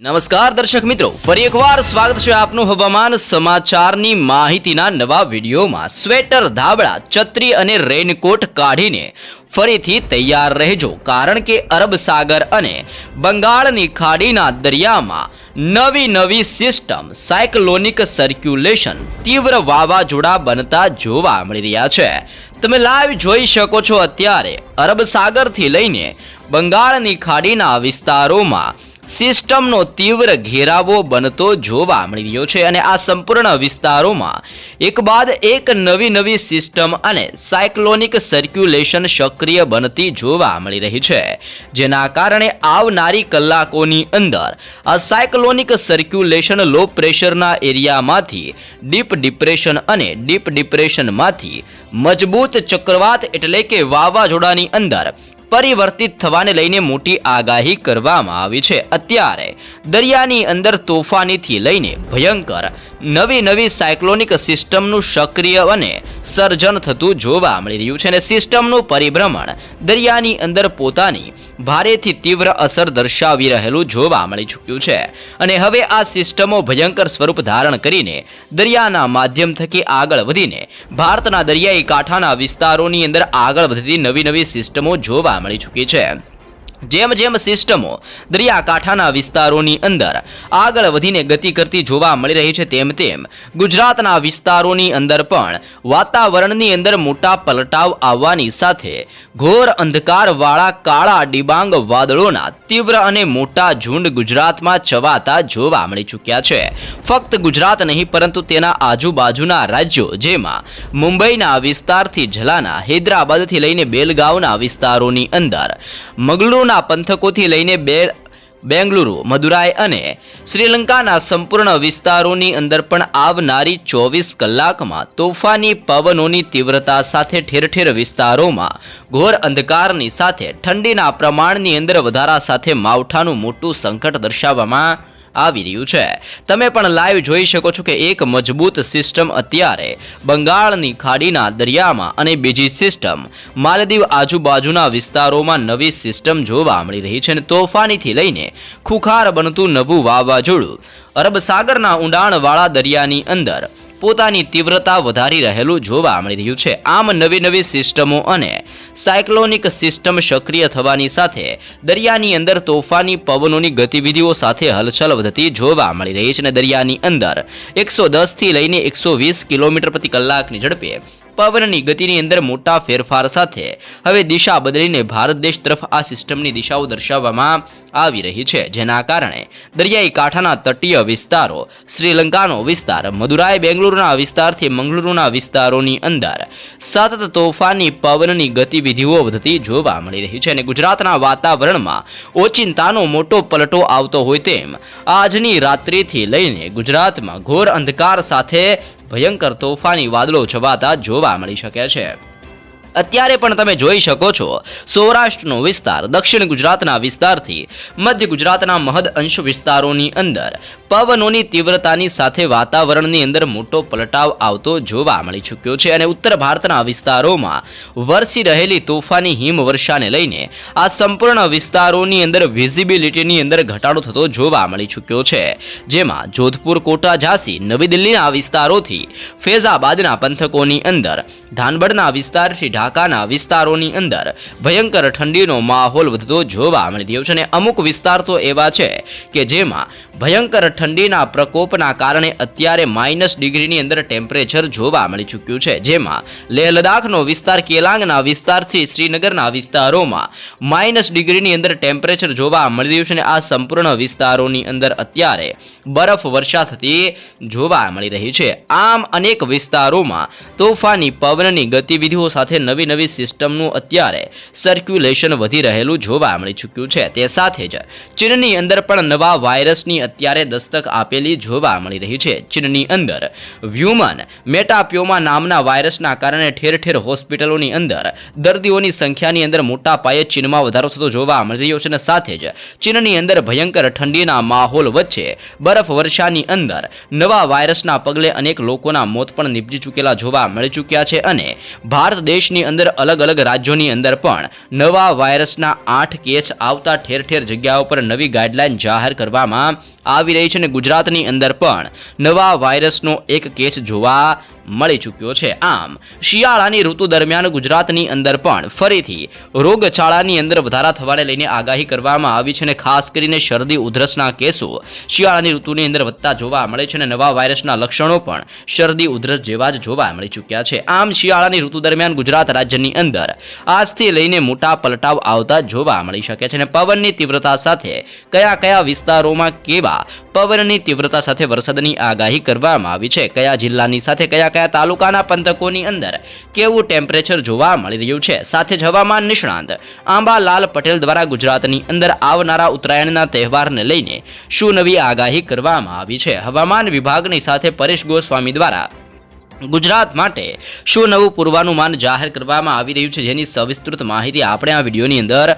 નમસ્કાર દર્શક મિત્રો, ફરી એકવાર સ્વાગત છે આપનું હવામાન સમાચારની માહિતીના નવા વિડીયોમાં। સ્વેટર, ધાબળા, છત્રી અને રેનકોટ કાઢીને ફરીથી તૈયાર રહેજો, કારણ કે અરબ સાગર અને બંગાળની ખાડીના દરિયામાં નવી સિસ્ટમ સાયક્લોનિક સર્ક્યુલેશન તીવ્ર વાવાઝોડા બનતા જોવા મળી રહ્યા છે। તમે લાઈવ જોઈ શકો છો, અત્યારે અરબ સાગરથી લઈને બંગાળની ખાડીના વિસ્તારોમાં સિસ્ટમનો તીવ્ર ઘેરાવો બનતો જોવા મળી રહ્યો છે અને આ સંપૂર્ણ વિસ્તારોમાં એક બાદ એક નવી સિસ્ટમ અને સાયક્લોનિક સર્ક્યુલેશન સક્રિય બનતી જોવા મળી રહી છે, જેના કારણે આવનારી કલાકોની અંદર આ સાયક્લોનિક સર્ક્યુલેશન લો પ્રેશરના એરિયામાંથી ડીપ ડિપ્રેશન અને ડીપ ડિપ્રેશનમાંથી મજબૂત ચક્રવાત એટલે કે વાવાઝોડાની અંદર પરિવર્તિત થવાને લઈને મોટી આગાહી કરવામાં આવી છે। અત્યારે દરિયાની અંદર તોફાનીથી લઈને ભયંકર નવી સાયક્લોનિક સિસ્ટમનું સક્રિય અને સર્જન થતું જોવા મળી રહ્યું છે અને સિસ્ટમનું પરિભ્રમણ દરિયાની અંદર પોતાની ભારેથી તીવ્ર અસર દર્શાવી રહેલું જોવા મળી ચૂક્યું છે અને હવે આ સિસ્ટમો ભયંકર સ્વરૂપ ધારણ કરીને દરિયાના માધ્યમ થકી આગળ વધીને ભારતના દરિયાઈ કાંઠાના વિસ્તારોની અંદર આગળ વધતી નવી સિસ્ટમો જોવા મળી ચૂકી છે। જેમ સિસ્ટમો દરિયાકાંઠાના વિસ્તારોની અંદર આગળ વધીને ગતિ કરતી જોવા મળી રહી છે, તેમ ગુજરાતના વિસ્તારોની અંદર પણ વાતાવરણની અંદર મોટા પલટાવ આવવાની સાથે ઘોર અંધકારવાળા કાળા ડિબાંગ વાદળોના તીવ્ર અને મોટા ઝુંડ ગુજરાતમાં છવાતા જોવા મળી ચૂક્યા છે। ફક્ત ગુજરાત નહીં, પરંતુ તેના આજુબાજુના રાજ્યો, જેમાં મુંબઈના વિસ્તારથી ઝલાના, હૈદરાબાદથી લઈને બેલગાવના વિસ્તારોની અંદર, મંગળુરુના પંથકોથી લઈને બેંગલુરુ, મદુરાઈ અને શ્રીલંકાના સંપૂર્ણ વિસ્તારોની અંદર પણ આવનારી 24 કલાકમાં તોફાની પવનોની તીવ્રતા સાથે ઠેર વિસ્તારોમાં ઘોર અંધકારની સાથે ઠંડીના પ્રમાણની અંદર વધારા સાથે માવઠાનું મોટું સંકટ દર્શાવવામાં આવી રહ્યું છે। તમે પણ લાઈવ જોઈ શકો છો કે એક મજબૂત સિસ્ટમ અત્યારે બંગાળની ખાડીના દરિયામાં અને બીજી સિસ્ટમ માલદીવ આજુબાજુના વિસ્તારોમાં નવી સિસ્ટમ જોવા મળી રહી છે અને તોફાનીથી લઈને ખુખાર બનતું નવું વાવાઝોડું અરબ સાગરના ઊંડાણવાળા દરિયાની અંદર પોતાની તીવ્રતા વધારી રહેલું જોવા મળી રહ્યું છે। આમ નવી સિસ્ટમો અને સાયક્લોનિક સિસ્ટમ સક્રિય થવાની સાથે દરિયાની અંદર તોફાની પવનોની ગતિવિધિઓ સાથે હલચલ વધતી જોવા મળી રહી છે અને દરિયાની અંદર 110 થી લઈને 120 કિલોમીટર પ્રતિ કલાકની ઝડપે પવનની ગતિની અંદર મોટા ફેરફાર સાથે હવે દિશા બદલીને ભારત દેશ તરફ આ સિસ્ટમની દિશાઓ દર્શાવવામાં આવી રહી છે, જેના કારણે દરિયાઈ કાંઠાના તટીય વિસ્તારો, શ્રીલંકાનો વિસ્તાર, મદુરાઈ, બેંગલુરુના વિસ્તારથી મંગળુરુના વિસ્તારોની અંદર સતત તોફાની પવનની ગતિવિધિઓ વધતી જોવા મળી રહી છે અને ગુજરાતના વાતાવરણમાં ઓચિંતાનો મોટો પલટો આવતો હોય તેમ આજની રાત્રિથી લઈને ગુજરાતમાં ઘોર અંધકાર સાથે ભયંકર તોફાની વાદળો છવાતા જોવા મળી શકે છે। અત્યારે પણ તમે જોઈ શકો છો, સૌરાષ્ટ્રનો વિસ્તાર, દક્ષિણ ગુજરાતના વિસ્તારથી મધ્ય ગુજરાતના મહદ અંશ વિસ્તારોની અંદર પવનોની તીવ્રતાની સાથે વાતાવરણની અંદર મોટો પલટાવ આવતો જોવા મળી ચૂક્યો છે અને ઉત્તર ભારતના વિસ્તારોમાં વરસી રહેલી તોફાની હિમવર્ષાને લઈને આ સંપૂર્ણ વિસ્તારોની અંદર વિઝિબિલિટીની અંદર ઘટાડો થતો જોવા મળી ચૂક્યો છે, જેમાં જોધપુર, કોટા, ઝાંસી, નવી દિલ્હીના વિસ્તારોથી ફૈઝાબાદના પંથકોની અંદર, ધાનબડના વિસ્તારથી ઢાકાના વિસ્તારોની અંદર ભયંકર ઠંડીનો માહોલ વધતો જોવા મળી રહ્યો છે અને અમુક વિસ્તાર તો એવા છે કે જેમાં ભયંકર ઠંડીના પ્રકોપના કારણે અત્યારે -ડિગ્રીની અંદર ટેમ્પરેચર જોવા મળી ચૂક્યું છે, જેમાં લેહ લદ્દાખનો વિસ્તાર, કેલાંગના વિસ્તારથી શ્રીનગરના વિસ્તારોમાં -ડિગ્રીની અંદર ટેમ્પરેચર જોવા મળી રહ્યું છે અને આ સંપૂર્ણ વિસ્તારોની અંદર અત્યારે બરફ વર્ષા થતી જોવા મળી રહી છે। આમ અનેક વિસ્તારોમાં તોફાની પવનની ગતિવિધિઓ સાથે નવી સિસ્ટમનું અત્યારે સર્ક્યુલેશન વધી રહેલું જોવા મળી ચૂક્યું છે। તે સાથે જ ચીનની અંદર પણ નવા વાયરસની અત્યારે દસ્તક આપેલી જોવા મળી રહી છે. ચીનની અંદર હ્યુમન મેટાપ્યોમા નામના વાયરસના કારણે ઠેર ઠેર હોસ્પિટલોની અંદર દર્દીઓની સંખ્યાની અંદર મોટા પાયે ચીનમાં વધારો થતો જોવા મળી રહ્યો છે અને સાથે જ ચીનની અંદર ભયંકર ઠંડીના માહોલ વચ્ચે બરફ વર્ષાની અંદર નવા વાયરસના પગલે અનેક લોકોના મોત પણ નીપજી ચૂકેલા જોવા મળી ચૂક્યા છે અને ભારત દેશની અંદર અલગ અલગ રાજ્યોની અંદર પણ નવા વાયરસના 8 કેસ આવતા ઠેર ઠેર જગ્યાઓ પર નવી ગાઈડલાઈન જાહેર કરવામાં આવી રહી છે અને ગુજરાતની અંદર પણ નવા વાયરસનો એક કેસ જોવા મળી ચૂક્યો છે. આમ શિયાળાની ઋતુ દરમિયાન ગુજરાતની અંદર પણ ફરીથી રોગચાળાની અંદર વધારા થવાને લઈને આગાહી કરવામાં આવી છે અને ખાસ કરીને શરદી ઉધરસના કેસો શિયાળાની ઋતુની અંદર વધતા જોવા મળે છે અને નવા વાયરસના લક્ષણો પણ શરદી ઉધરસ જેવા જ જોવા મળી ચૂક્યા છે. આમ શિયાળાની ઋતુ દરમિયાન ગુજરાત રાજ્યની અંદર આજથી લઈને મોટા પલટાવ આવતા જોવા મળી શકે છે અને પવનની તીવ્રતા સાથે કયા કયા વિસ્તારોમાં કેવા પવનની તીવ્રતા સાથે વરસાદની આગાહી કરવામાં આવી છે, કયા જિલ્લાની સાથે કયા કયા તાલુકાના પંથકોની અંદર કેવું ટેમ્પરેચર જોવા મળી રહ્યું છે. સાથે જ હવામાન નિષ્ણાંત આંબાલાલ પટેલ દ્વારા ગુજરાતની અંદર આવનારા ઉત્તરાયણના તહેવારને લઈને શું નવી આગાહી કરવામાં આવી છે. હવામાન વિભાગની સાથે પરેશ ગોસ્વામી દ્વારા ગુજરાત માટે શું નવું પૂર્વાનુમાન જાહેર કરવામાં આવી રહ્યું છે, જેની સવિસ્તૃત માહિતી આપણે આ વિડીયોની અંદર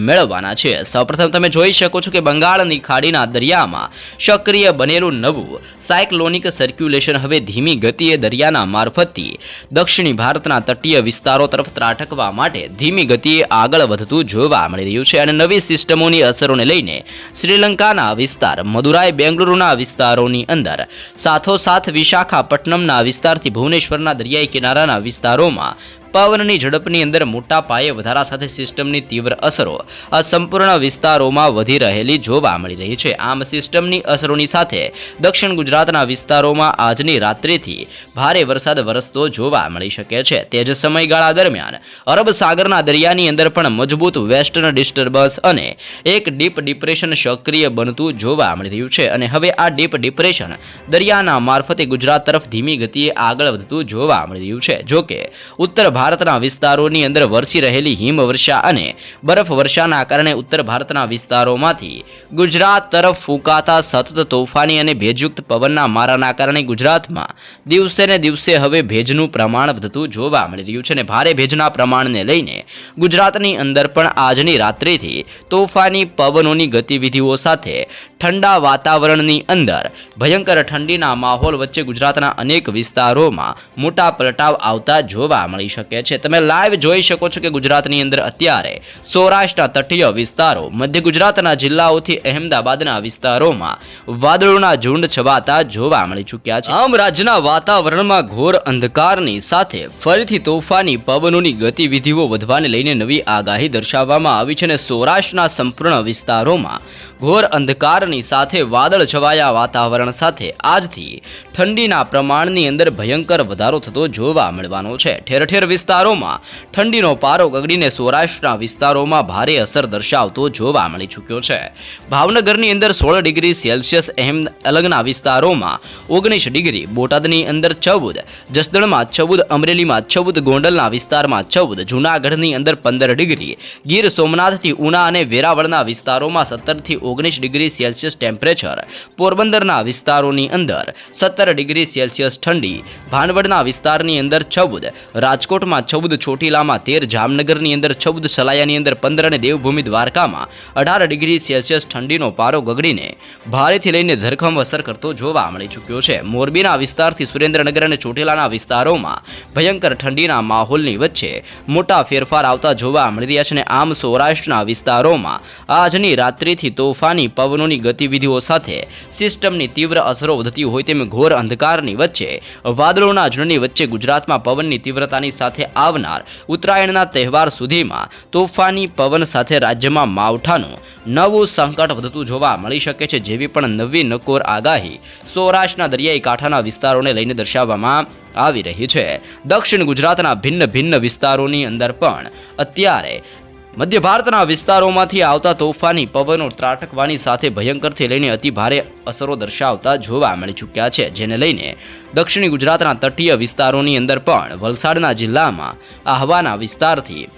મેળવવાના છે. સૌપ્રથમ તમે જોઈ શકો છો કે બંગાળની ખાડીના દરિયામાં સક્રિય બનેલું નવું સાયક્લોનિક સર્ક્યુલેશન હવે ધીમી ગતિએ દરિયાના મારફતથી દક્ષિણી ભારતના તટીય વિસ્તારો તરફ ત્રાટકવા માટે ધીમી ગતિએ આગળ વધતું જોવા મળી રહ્યું છે અને નવી સિસ્ટમોની અસરોને લઈને શ્રીલંકાના વિસ્તાર, મદુરાઈ, બેંગલુરુના વિસ્તારોની અંદર સાથોસાથ વિશાખાપટ્ટનમના વિસ્તારથી ભુવનેશ્વરના દરિયાઈ કિનારાના વિસ્તારોમાં પવનની ઝડપની અંદર મોટા પાયે વધારા સાથે સિસ્ટમની તીવ્ર અસરો આ સંપૂર્ણ વિસ્તારોમાં વધી રહેલી જોવા મળી રહી છે. આમ સિસ્ટમની અસરોની સાથે દક્ષિણ ગુજરાતના વિસ્તારોમાં આજની રાત્રિથી ભારે વરસાદ વરસતો જોવા મળી શકે છે. તે જ સમયગાળા દરમિયાન અરબ સાગરના દરિયાની અંદર પણ મજબૂત વેસ્ટર્ન ડિસ્ટર્બન્સ અને એક ડીપ ડિપ્રેશન સક્રિય બનતું જોવા મળી રહ્યું છે અને હવે આ ડીપ ડિપ્રેશન દરિયાના મારફતે ગુજરાત તરફ ધીમી ગતિએ આગળ વધતું જોવા મળી રહ્યું છે. જોકે ઉત્તર ભારતના વિસ્તારોની અંદર વરસી રહેલી હિમવર્ષા અને બરફ વર્ષાના કારણે ઉત્તર ભારતના વિસ્તારોમાંથી ગુજરાત તરફ ફૂંકાતા સતત તોફાની અને ભેજયુક્ત પવનના મારાના કારણે ગુજરાતમાં દિવસે ને દિવસે હવે ભેજનું પ્રમાણ વધતું જોવા મળી રહ્યું છે અને ભારે ભેજના પ્રમાણને લઈને ગુજરાતની અંદર પણ આજની રાત્રિથી તોફાની પવનોની ગતિવિધિઓ સાથે ઠંડા વાતાવરણની અંદર ભયંકર ઠંડીના માહોલ વચ્ચે ગુજરાતના અનેક વિસ્તારોમાં મોટા પલટાવ આવતા જોવા મળી શકે છે. તમે લાઈવ જોઈ શકો છો કે ગુજરાતની અંદર અત્યારે સૌરાષ્ટ્રના તટીય વિસ્તારો, મધ્ય ગુજરાતના જિલ્લાઓથી અહેમદાબાદના વિસ્તારોમાં વાદળોના ઝુંડ છવાતા જોવા મળી ચૂક્યા છે. આમ રાજ્યના વાતાવરણમાં ઘોર અંધકારની સાથે ફરીથી તોફાની પવનોની ગતિવિધિઓ વધવાને લઈને નવી આગાહી દર્શાવવામાં આવી છે અને સૌરાષ્ટ્રના સંપૂર્ણ વિસ્તારોમાં ઘોર અંધકારની સાથે વાદળ છવાયા વાતાવરણ સાથે આજથી ઠંડીના પ્રમાણની અંદર ભયંકર વધારો થતો જોવા મળવાનો છે. ઠેર ઠેર વિસ્તારોમાં ઠંડીનો પારો ગગડીને સૌરાષ્ટ્રના વિસ્તારોમાં ભારે અસર દર્શાવતો જોવા મળી ચૂક્યો છે. ભાવનગરની અંદર 16 ડિગ્રી સેલ્સિયસ, અલગના વિસ્તારોમાં 19 ડિગ્રી, બોટાદની અંદર 14, જસદણમાં 14, અમરેલીમાં 14, ગોંડલના વિસ્તારમાં 14, જૂનાગઢની અંદર 15 ડિગ્રી, ગીર સોમનાથથી ઉના અને વેરાવળના વિસ્તારોમાં 17 થી 19 ડિગ્રી સેલ્સિયસ ટેમ્પરેચર, પોરબંદરના વિસ્તારોની અંદર 17 ડિગ્રી સેલ્સિયસ ઠંડી, ભાનવડના વિસ્તારની અંદર 14, રાજકોટમાં 14, ચોટીલામાં 13, જામનગરની અંદર 14, સલાયાની અંદર 15 અને દેવભૂમિ દ્વારકામાં 18 ડિગ્રી સેલ્સિયસ ઠંડીનો પારો ગગડીને ભારેથી લઈને ધરખમ અસર કરતો જોવા મળી ચૂક્યો છે. મોરબીના વિસ્તારથી સુરેન્દ્રનગર અને ચોટીલાના વિસ્તારોમાં ભયંકર ઠંડીના માહોલની વચ્ચે મોટા ફેરફાર આવતા જોવા મળી રહ્યા છે અને આમ સૌરાષ્ટ્રના વિસ્તારોમાં આજની રાત્રિથી તોફાની પવનોની ગતિવિધિઓ સાથે સિસ્ટમની તીવ્ર અસરો વધતી હોય તેમ ઘોર અંધકારની વચ્ચે વાદળોના ઝુંડની વચ્ચે ગુજરાતમાં પવનની તીવ્રતાની સાથે આવનાર ઉત્તરાયણના તહેવાર સુધીમાં તોફાની પવન સાથે રાજ્યમાં માવઠાનું નવું સંકટ વધતું જોવા મળી શકે છે. જેવી પણ નવી નકોર આગાહી સૌરાષ્ટ્રના દરિયાઈ કાંઠાના વિસ્તારોને લઈને દર્શાવવામાં આવી રહી છે. દક્ષિણ ગુજરાતના ભિન્ન ભિન્ન વિસ્તારોની અંદર પણ અત્યારે મધ્ય ભારતના વિસ્તારોમાંથી આવતા તોફાની પવનો ત્રાટકવાની સાથે ભયંકરથી લઈને અતિ ભારે અસરો દર્શાવતા જોવા મળી ચૂક્યા છે, જેને લઈને દક્ષિણી ગુજરાતના તટીય વિસ્તારોની અંદર પણ વલસાડના જિલ્લામાં આહવાના વિસ્તારથી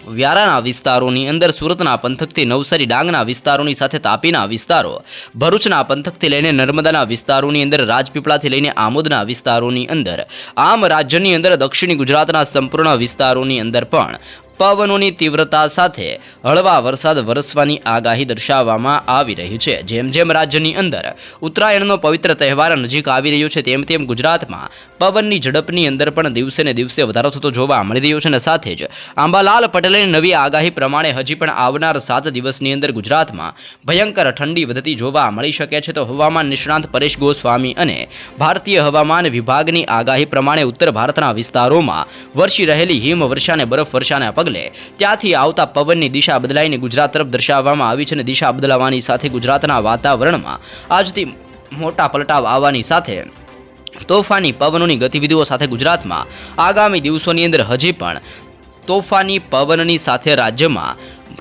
વ્યારાના વિસ્તારોની અંદર, સુરતના પંથકથી નવસારી ડાંગના વિસ્તારોની સાથે તાપીના વિસ્તારો, ભરૂચના પંથકથી લઈને નર્મદાના વિસ્તારોની અંદર, રાજપીપળાથી લઈને આમોદના વિસ્તારોની અંદર, આમ રાજ્યની અંદર દક્ષિણી ગુજરાતના સંપૂર્ણ વિસ્તારોની અંદર પણ પવનોની તીવ્રતા સાથે હળવા વરસાદ વરસવાની આગાહી દર્શાવવામાં આવી રહી છે. જેમ જેમ રાજ્યની અંદર ઉત્તરાયણનો પવિત્ર તહેવાર નજીક આવી રહ્યો છે, તેમ તેમ ગુજરાતમાં પવનની ઝડપની અંદર પણ દિવસે ને દિવસે વધારો થતો જોવા મળી રહ્યો છે. અને સાથે જ અંબાલાલ પટેલની નવી આગાહી પ્રમાણે હજી પણ આવનાર 7 દિવસની અંદર ગુજરાતમાં ભયંકર ઠંડી વધતી જોવા મળી શકે છે. તો હવામાન નિષ્ણાંત પરેશ ગોસ્વામી અને ભારતીય હવામાન વિભાગની આગાહી પ્રમાણે ઉત્તર ભારતના વિસ્તારોમાં વરસી રહેલી હિમવર્ષા અને બરફવર્ષાને પગલે ત્યાંથી આવતા પવનની દિશા બદલાઈને ગુજરાત તરફ દર્શાવવામાં આવી છે. અને દિશા બદલાવાની સાથે ગુજરાતના વાતાવરણમાં આજથી મોટા પલટાવ આવવાની સાથે તોફાની પવનોની ગતિવિધિઓ સાથે ગુજરાતમાં આગામી દિવસોની અંદર હજી પણ તોફાની પવનની સાથે રાજ્યમાં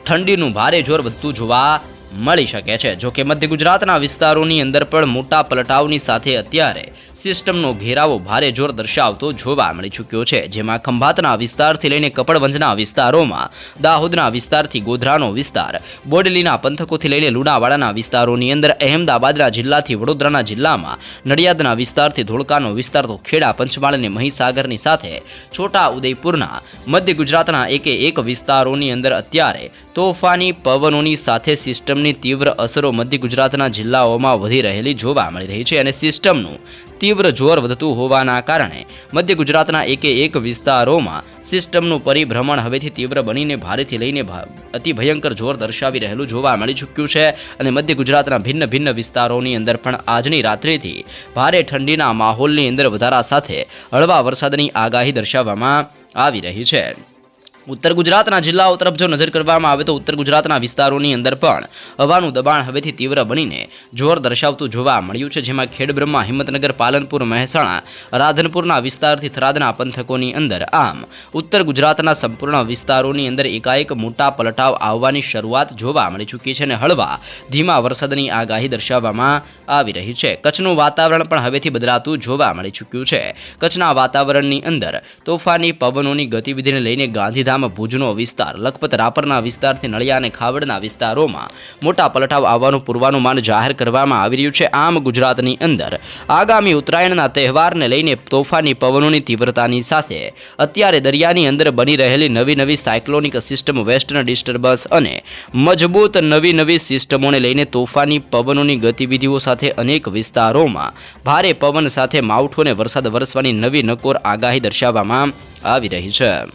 ઠંડીનું ભારે જોર વધતું જોવા મળી શકે છે. જો કે મધ્ય ગુજરાતના વિસ્તારોની અંદર પણ મોટા પલટાવની સાથે અત્યારે સિસ્ટમનો ઘેરાવો ભારે જોર દર્શાવતો જોવા મળી ચૂક્યો છે. જેમાં ખંભાતના વિસ્તારથી લઈને કપડવંજના વિસ્તારોમાં, દાહોદના વિસ્તારથી ગોધરાનો વિસ્તાર, બોડેલીના પંથકોથી લઈને લુણાવાડાના વિસ્તારોની અંદર, અહેમદાબાદના જિલ્લાથી વડોદરાના જિલ્લામાં, નડિયાદના વિસ્તારથી ધોળકાનો વિસ્તાર, તો ખેડા, પંચમહાલ અને મહીસાગરની સાથે છોટા ઉદેપુરના મધ્ય ગુજરાતના એક વિસ્તારોની અંદર અત્યારે તોફાની પવનોની સાથે સિસ્ટમની તીવ્ર અસરો મધ્ય ગુજરાતના જિલ્લાઓમાં વધી રહેલી જોવા મળી રહી છે. અને સિસ્ટમનું તીવ્ર જોર વધતું હોવાના કારણે મધ્ય ગુજરાતના એક વિસ્તારોમાં સિસ્ટમનું પરિભ્રમણ હવેથી તીવ્ર બનીને ભારેથી લઈને અતિ ભયંકર જોર દર્શાવી રહેલું જોવા મળી ચૂક્યું છે. અને મધ્ય ગુજરાતના ભિન્ન વિસ્તારોની અંદર પણ આજની રાત્રિથી ભારે ઠંડીના માહોલની અંદર વધારા સાથે હળવા વરસાદની આગાહી દર્શાવવામાં આવી રહી છે. ઉત્તર ગુજરાતના જિલ્લાઓ તરફ જો નજર કરવામાં આવે તો ઉત્તર ગુજરાતના વિસ્તારોની અંદર પણ હવાનું દબાણ હવેથી તીવ્ર બનીને જોર દર્શાવતું જોવા મળ્યું છે. જેમાં ખેડબ્રહ્મા, હિંમતનગર, પાલનપુર, મહેસાણા, રાધનપુરના વિસ્તારથી થરાદના પંથકોની અંદર, આમ ઉત્તર ગુજરાતના સંપૂર્ણ વિસ્તારોની અંદર એકાએક મોટા પલટાવ આવવાની શરૂઆત જોવા મળી ચૂકી છે. અને હળવા ધીમા વરસાદની આગાહી દર્શાવવામાં આવી રહી છે. કચ્છનું વાતાવરણ પણ હવેથી બદલાતું જોવા મળી ચૂક્યું છે. કચ્છના વાતાવરણની અંદર તોફાની પવનોની ગતિવિધિને લઈને ગાંધીધામ, ભુજનો વિસ્તાર, લખપત, રાપરના વિસ્તારથી નળિયા અને ખાવડના વિસ્તારોમાં મોટા પલટાવ આવવાનું પૂર્વાનુમાન જાહેર કરવામાં આવી રહ્યું છે. આમ ગુજરાતની અંદર આગામી ઉત્તરાયણના તહેવારને લઈને તોફાની પવનોની તીવ્રતાની સાથે અત્યારે દરિયાની અંદર બની રહેલી નવી સાયક્લોનિક સિસ્ટમ, વેસ્ટર્ન ડિસ્ટર્બન્સ અને મજબૂત નવી સિસ્ટમોને લઈને તોફાની પવનોની ગતિવિધિઓ સાથે અનેક વિસ્તારોમાં ભારે પવન સાથે માવઠું અને વરસાદ વરસવાની નવી નકોર આગાહી દર્શાવવામાં આવી રહી છે.